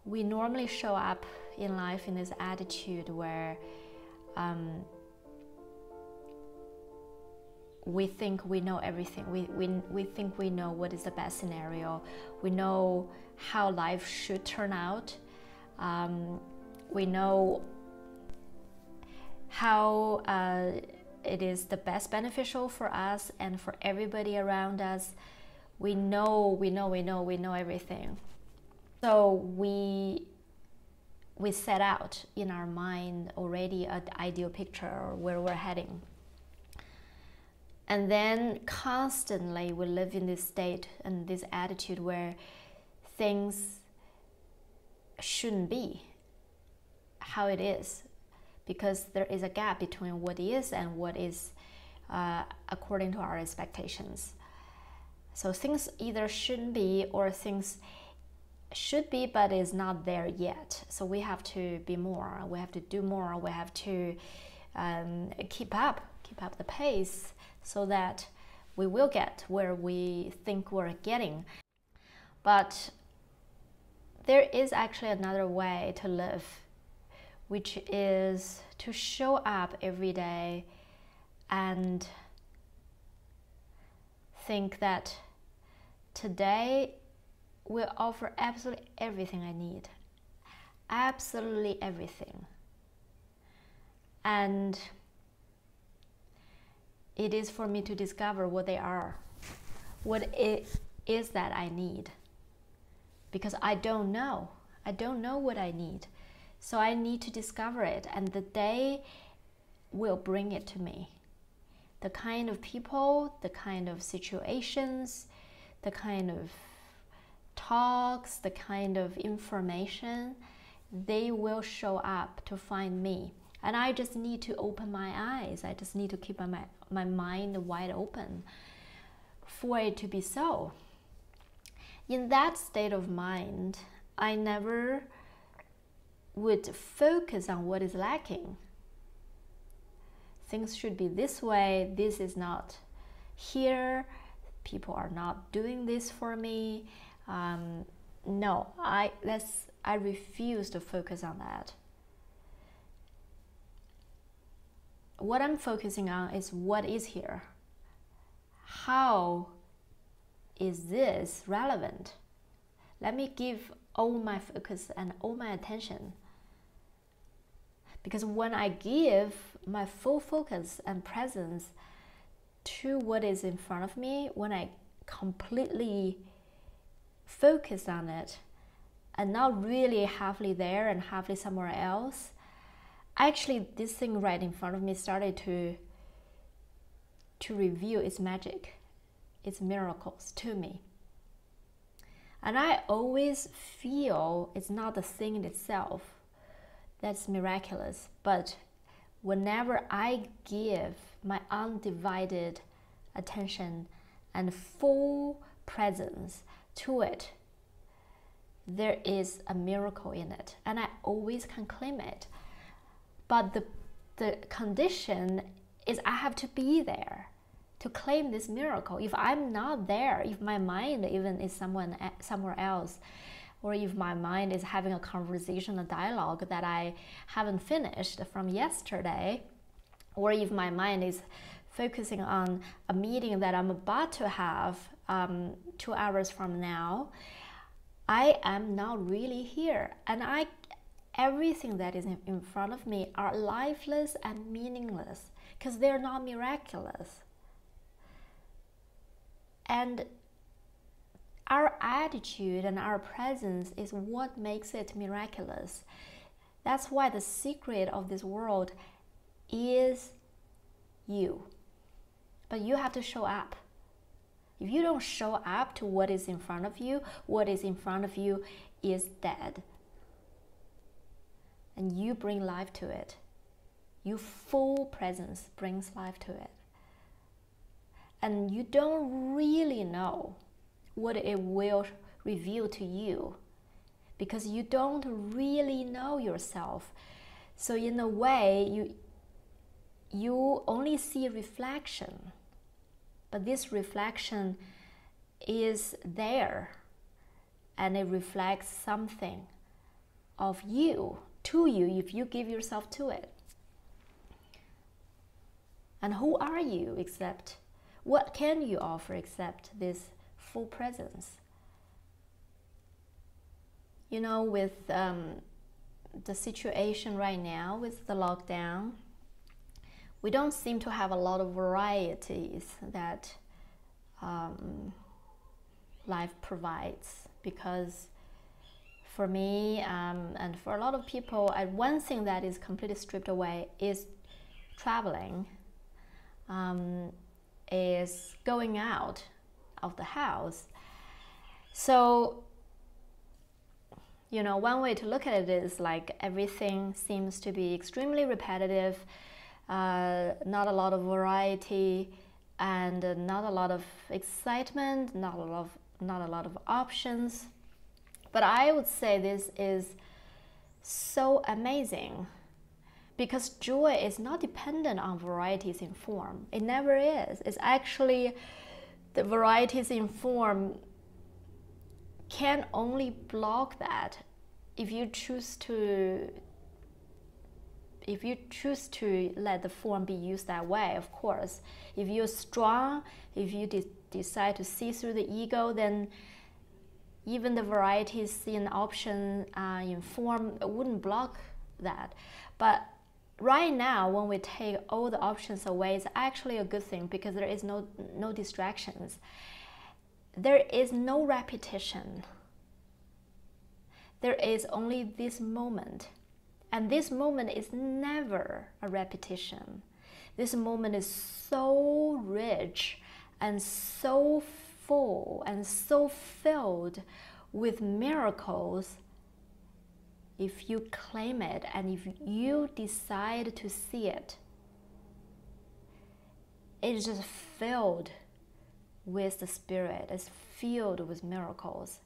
we normally show up in life in this attitude where we think we know everything. We think we know what is the best scenario. We know how life should turn out. We know how it is the best beneficial for us and for everybody around us. We know everything. So we set out in our mind already an ideal picture or where we're heading. And then constantly we live in this state and this attitude where things shouldn't be how it is, because there is a gap between what is and what is according to our expectations. So things either shouldn't be or things should be but is not there yet. So we have to be more, we have to do more, we have to keep up the pace so that we will get where we think we're getting. But there is actually another way to live, which is to show up every day and think that today will offer absolutely everything I need. Absolutely everything. And it is for me to discover what they are. What it is that I need. Because I don't know. I don't know what I need. So I need to discover it, and the day will bring it to me. The kind of people, the kind of situations, the kind of talks, the kind of information, they will show up to find me. And I just need to open my eyes. I just need to keep my mind wide open for it to be so. In that state of mind, I never would focus on what is lacking. Things should be this way, this is not here, people are not doing this for me. No, I refuse to focus on that. What I'm focusing on is what is here. How is this relevant? Let me give all my focus and all my attention. Because when I give my full focus and presence to what is in front of me, when I completely focus on it and not really halfly there and halfly somewhere else, actually this thing right in front of me started to reveal its magic, its miracles to me. And I always feel it's not the thing in itself that's miraculous, but whenever I give my undivided attention and full presence to it, there is a miracle in it, and I always can claim it. But the condition is I have to be there to claim this miracle. If I'm not there, if my mind even is somewhere else, or if my mind is having a conversation, a dialogue that I haven't finished from yesterday, or if my mind is focusing on a meeting that I'm about to have 2 hours from now, I am not really here. And everything that is in front of me are lifeless and meaningless because they're not miraculous. And our attitude and our presence is what makes it miraculous. That's why the secret of this world is you. But you have to show up. If you don't show up to what is in front of you, what is in front of you is dead. And you bring life to it. Your full presence brings life to it. And you don't really know what it will reveal to you because you don't really know yourself. So in a way, you only see a reflection, but this reflection is there and it reflects something of you to you if you give yourself to it. And who are you except, what can you offer except this full presence? You know, with the situation right now with the lockdown, we don't seem to have a lot of varieties that life provides. Because for me and for a lot of people, one thing that is completely stripped away is traveling, is going out of the house. So, you know, one way to look at it is like everything seems to be extremely repetitive, not a lot of variety, and not a lot of excitement, not a lot of options. But I would say this is so amazing, because joy is not dependent on varieties in form. It never is. It's actually the varieties in form can only block that if you choose to let the form be used that way, of course. If you're strong, if you decide to see through the ego, then even the varieties in option in form wouldn't block that. But right now, when we take all the options away, it's actually a good thing, because there is no distractions. There is no repetition. There is only this moment. And this moment is never a repetition. This moment is so rich and so full and so filled with miracles if you claim it and if you decide to see it. It is just filled with the Spirit. It's filled with miracles.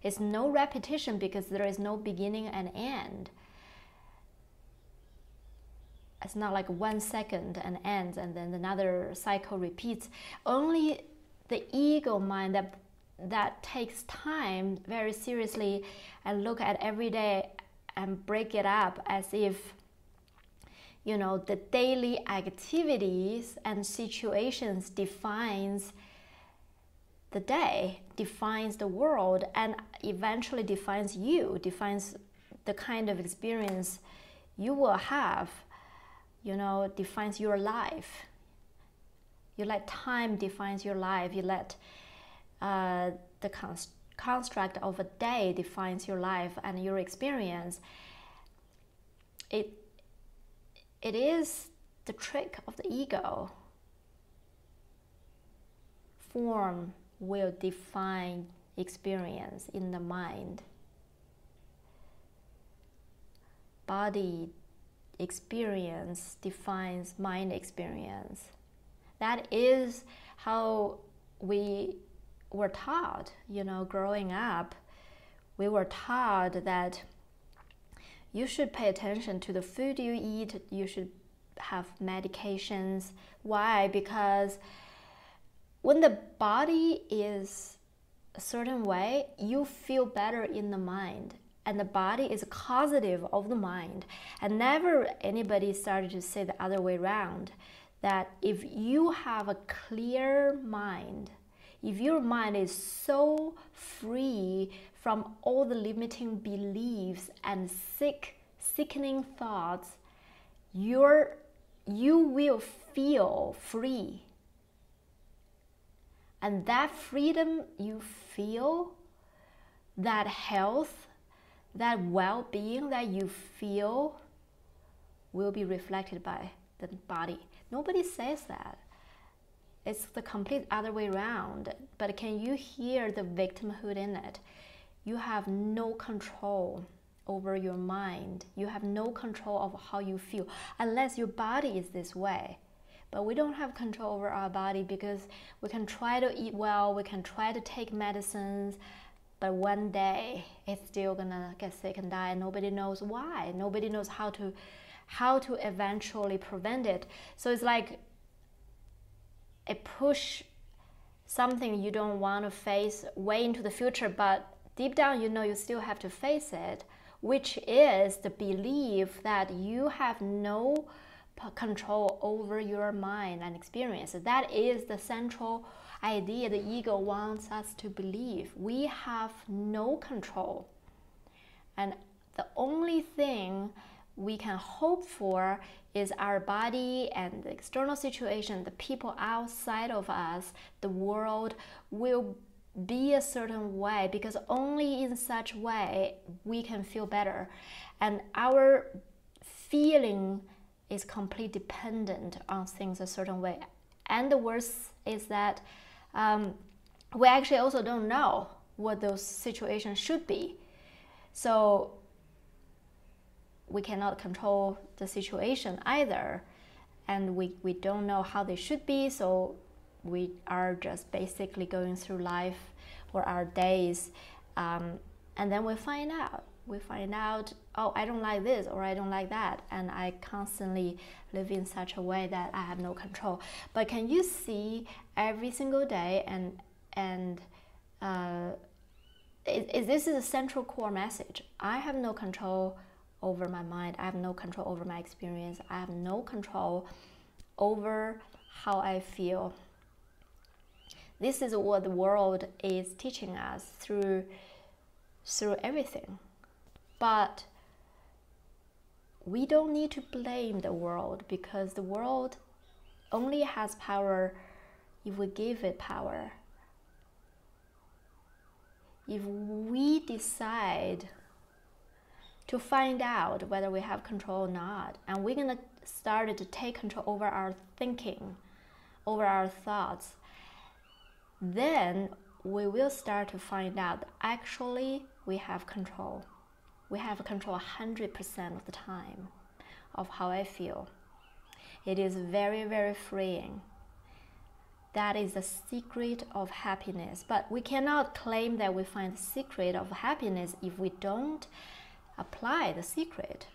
It's no repetition, because there is no beginning and end. It's not like 1 second and ends and then another cycle repeats. Only the ego mind that takes time very seriously and look at every day and break it up as if, you know, the daily activities and situations defines the day, defines the world, and eventually defines you, defines the kind of experience you will have, you know, defines your life. You let time defines your life. You let the construct of a day defines your life and your experience. It is the trick of the ego. Form will define experience in the mind. Body experience defines mind experience. That is how we were taught, you know, growing up. We were taught that you should pay attention to the food you eat, you should have medications. Why? Because when the body is a certain way, you feel better in the mind. And the body is a causative of the mind. And never anybody started to say the other way around, that if you have a clear mind, if your mind is so free from all the limiting beliefs and sickening thoughts, you will feel free. And that freedom you feel, that health, that well-being that you feel will be reflected by the body. Nobody says that. It's the complete other way around. But can you hear the victimhood in it? You have no control over your mind. You have no control of how you feel, unless your body is this way. But we don't have control over our body, because we can try to eat well, we can try to take medicines, but one day it's still gonna get sick and die, and nobody knows why. Nobody knows how to eventually prevent it. So it's like a push something you don't want to face way into the future, but deep down you know you still have to face it, which is the belief that you have no control over your mind and experience. That is the central idea the ego wants us to believe. We have no control. And the only thing we can hope for is our body and the external situation, the people outside of us, the world will be a certain way, because only in such way we can feel better. And our feeling is completely dependent on things a certain way. And the worst is that we actually also don't know what those situations should be. So we cannot control the situation either, and we don't know how they should be, so we are just basically going through life or our days, and then we find out, oh, I don't like this or I don't like that, and I constantly live in such a way that I have no control. But can you see every single day, and this is a central core message. I have no control over my mind. I have no control over my experience. I have no control over how I feel. This is what the world is teaching us through everything. But we don't need to blame the world, because the world only has power if we give it power. If we decide to find out whether we have control or not, and we're gonna start to take control over our thinking, over our thoughts, then we will start to find out that actually we have control. We have control 100% of the time of how I feel. It is very, very freeing. That is the secret of happiness. But we cannot claim that we find the secret of happiness if we don't apply the secret.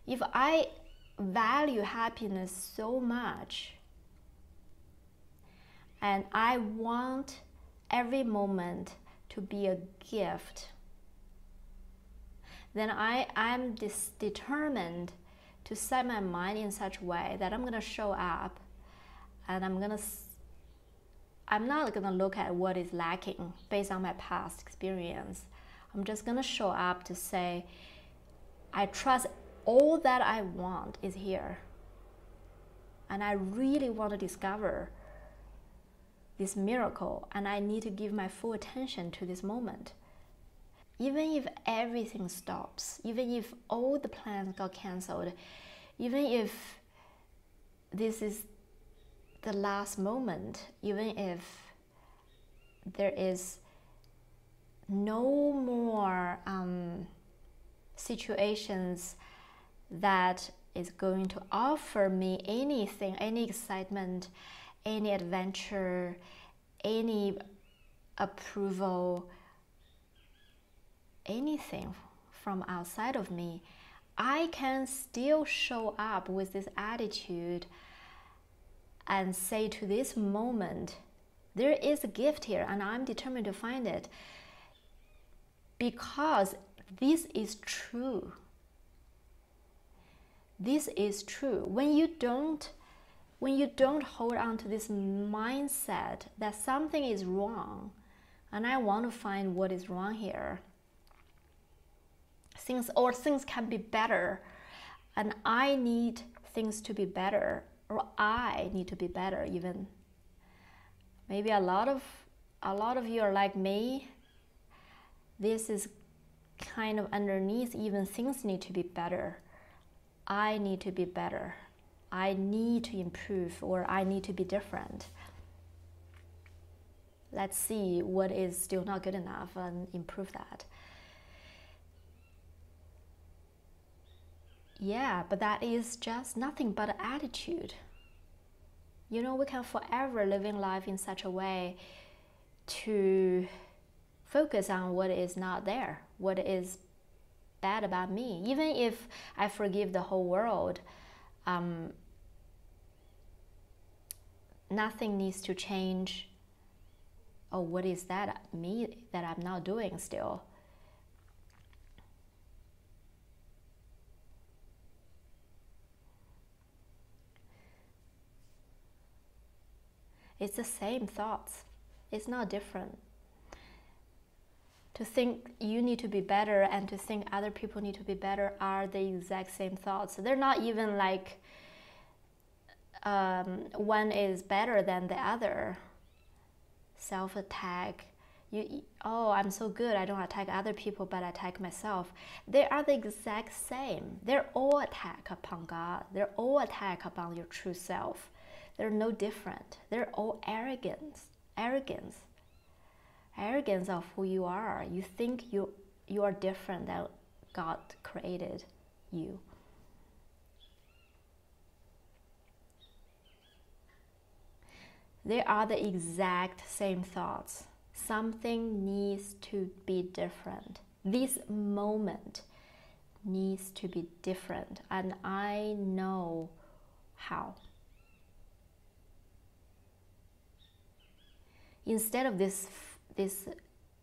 If I value happiness so much, and I want every moment to be a gift, then I'm determined to set my mind in such a way that I'm going to show up, and I'm not going to look at what is lacking based on my past experience. I'm just going to show up to say, I trust all that I want is here. And I really want to discover this miracle, and I need to give my full attention to this moment. Even if everything stops, even if all the plans got canceled, even if this is the last moment, even if there is no more situations that is going to offer me anything, any excitement, any adventure, any approval, anything from outside of me, I can still show up with this attitude and say to this moment, there is a gift here, and I'm determined to find it, because this is true. This is true. When you don't hold on to this mindset that something is wrong, and I want to find what is wrong here, things can be better, and I need things to be better, or I need to be better even. Maybe a lot of you are like me. This is kind of underneath, even things need to be better. I need to be better. I need to improve, or I need to be different. Let's see what is still not good enough and improve that. Yeah, but that is just nothing but an attitude. You know, we can forever living life in such a way to focus on what is not there, what is bad about me. Even if I forgive the whole world, nothing needs to change oh, what is that me that I'm not doing still? It's the same thoughts. It's not different. To think you need to be better and to think other people need to be better are the exact same thoughts. They're not even like one is better than the other. Self-attack. Oh, I'm so good, I don't attack other people, but I attack myself. They are the exact same. They're all attack upon God. They're all attack upon your true self. They're no different. They're all arrogance of who you are. You think you are different than God created you. They are the exact same thoughts. Something needs to be different. This moment needs to be different, and I know how. Instead of this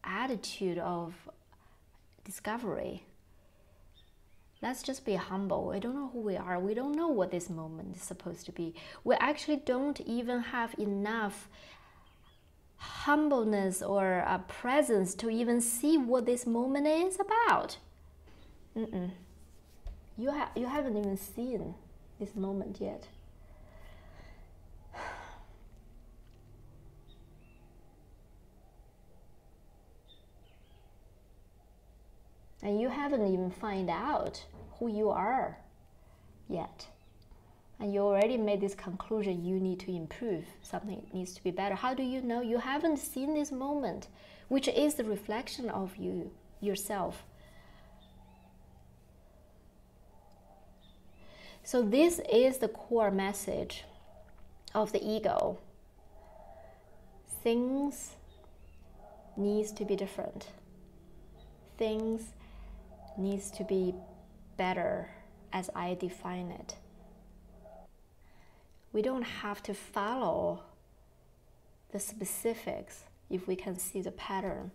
attitude of discovery, let's just be humble. We don't know who we are. We don't know what this moment is supposed to be. We actually don't even have enough humbleness or a presence to even see what this moment is about. You haven't even seen this moment yet. And you haven't even find out who you are yet. And you already made this conclusion, you need to improve, something needs to be better. How do you know? You haven't seen this moment, which is the reflection of you, yourself. So this is the core message of the ego. Things needs to be different. Things needs to be better as I define it. We don't have to follow the specifics if we can see the pattern.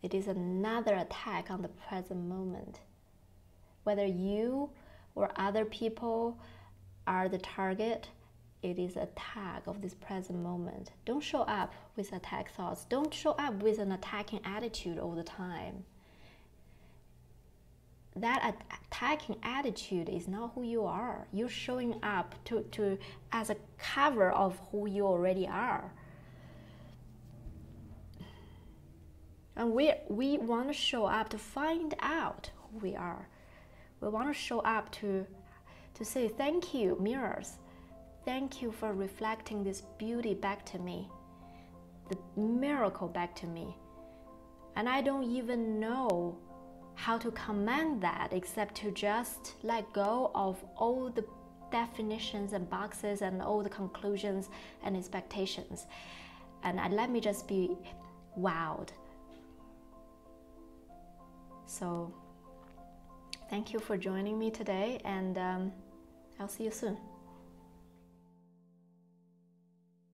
It is another attack on the present moment. Whether you or other people are the target, it is attack of this present moment. Don't show up with attack thoughts. Don't show up with an attacking attitude all the time. That attacking attitude is not who you are. You're showing up to as a cover of who you already are. And we want to show up to find out who we are. We want to show up to say, thank you, mirrors. Thank you for reflecting this beauty back to me, the miracle back to me. And I don't even know how to command that except to just let go of all the definitions and boxes and all the conclusions and expectations. And let me just be wowed. So thank you for joining me today, and I'll see you soon.